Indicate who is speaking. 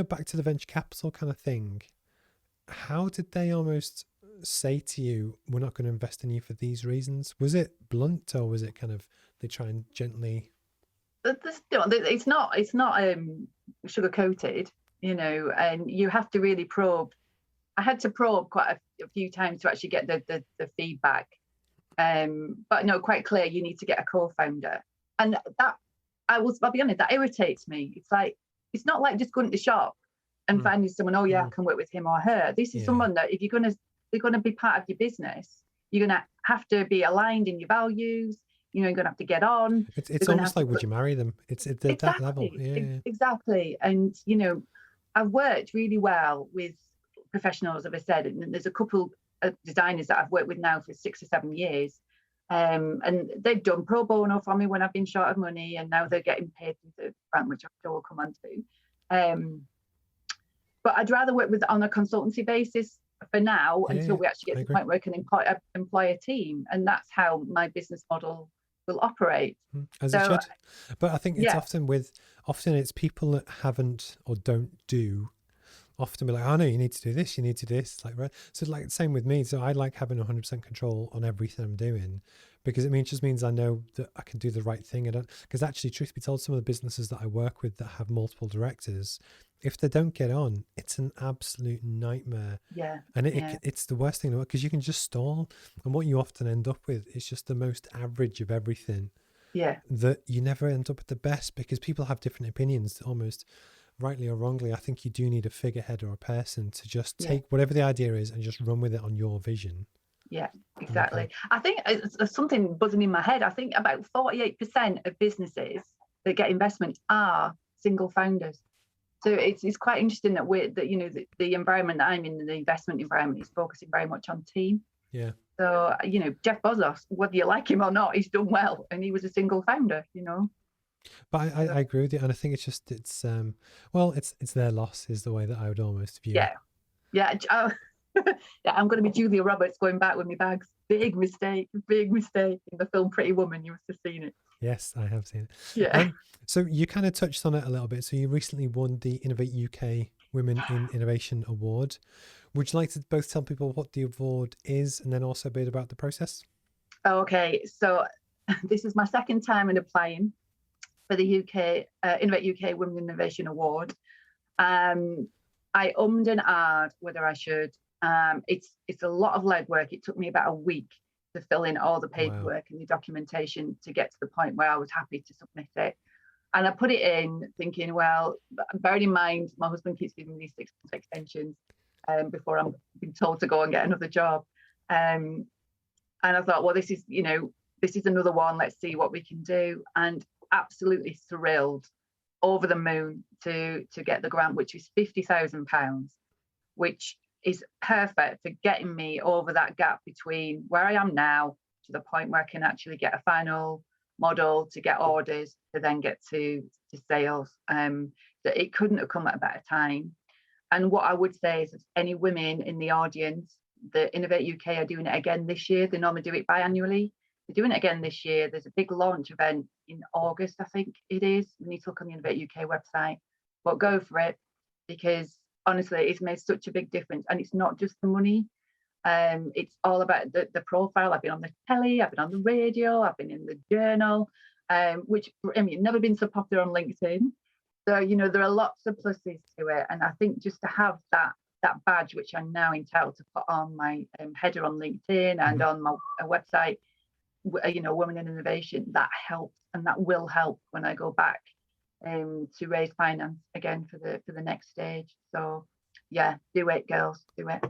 Speaker 1: back to the venture capital kind of thing, how did they almost say to you, we're not going to invest in you for these reasons? Was it blunt, or was it kind of they try and gently?
Speaker 2: It's not sugar coated, and you have to really probe. I had to probe quite a few times to actually get the feedback. But no, quite clear, you need to get a co-founder. And that, I'll be honest, that irritates me. It's not like just going to the shop and finding someone, oh yeah, I can work with him or her. This is someone that if they're gonna be part of your business, you're gonna have to be aligned in your values, you're gonna have to get on.
Speaker 1: It's almost like, would you marry them? It's at that level.
Speaker 2: Exactly,
Speaker 1: Yeah.
Speaker 2: exactly. And I've worked really well with professionals, as I said, and there's a couple of designers that I've worked with now for 6 or 7 years. And they've done pro bono for me when I've been short of money, and now they're getting paid through the grant, which I'm sure we'll come on to. But I'd rather work on a consultancy basis for now until we actually get to the point where I can employ a team. And that's how my business model will operate.
Speaker 1: As it should. But I think it's often it's people that haven't or don't do. Often be like, oh no, you need to do this, you need to do this. Like, right. So like same with me. So I like having 100% control on everything I'm doing, because it just means I know that I can do the right thing. Because actually, truth be told, some of the businesses that I work with that have multiple directors, if they don't get on, it's an absolute nightmare.
Speaker 2: Yeah.
Speaker 1: And it's the worst thing, because you can just stall. And what you often end up with is just the most average of everything.
Speaker 2: Yeah.
Speaker 1: That you never end up with the best, because people have different opinions almost. Rightly or wrongly, I think you do need a figurehead or a person to just take whatever the idea is and just run with it on your vision.
Speaker 2: Yeah, exactly. Okay. I think it's something buzzing in my head. I think about 48% of businesses that get investment are single founders. So it's quite interesting that the environment that I'm in, the investment environment, is focusing very much on team.
Speaker 1: Yeah.
Speaker 2: So Jeff Bezos, whether you like him or not, he's done well, and he was a single founder.
Speaker 1: But I agree with you, and I think it's their loss is the way that I would almost view it.
Speaker 2: Yeah. I'm going to be Julia Roberts going back with my bags. Big mistake in the film Pretty Woman. You must have seen it.
Speaker 1: Yes, I have seen it.
Speaker 2: Yeah.
Speaker 1: So you kind of touched on it a little bit. So you recently won the Innovate UK Women in Innovation Award. Would you like to both tell people what the award is, and then also a bit about the process?
Speaker 2: Okay, so this is my second time in applying for the UK Innovate UK Women Innovation Award. I ummed and ahed whether I should. It's a lot of legwork. It took me about a week to fill in all the paperwork and the documentation to get to the point where I was happy to submit it. And I put it in thinking, well, bearing in mind, my husband keeps giving me 6 month extensions before I'm being told to go and get another job. And I thought, well, this is another one. Let's see what we can do. And absolutely thrilled, over the moon to get the grant, which is £50,000, which is perfect for getting me over that gap between where I am now to the point where I can actually get a final model, to get orders, to then get to sales. That it couldn't have come at a better time. And what I would say is, if any women in the audience, the Innovate UK are doing it again this year. They normally do it biannually. They're doing it again this year. There's a big launch event in August, I think it is. You need to look on the Innovate UK website, but go for it, because honestly, it's made such a big difference. And it's not just the money. It's all about the profile. I've been on the telly, I've been on the radio, I've been in the journal, which, never been so popular on LinkedIn. So, there are lots of pluses to it. And I think just to have that badge, which I'm now entitled to put on my header on LinkedIn and on my website, Women in Innovation, that helps, and that will help when I go back to raise finance again for the next stage. So yeah, do it, girls, do it.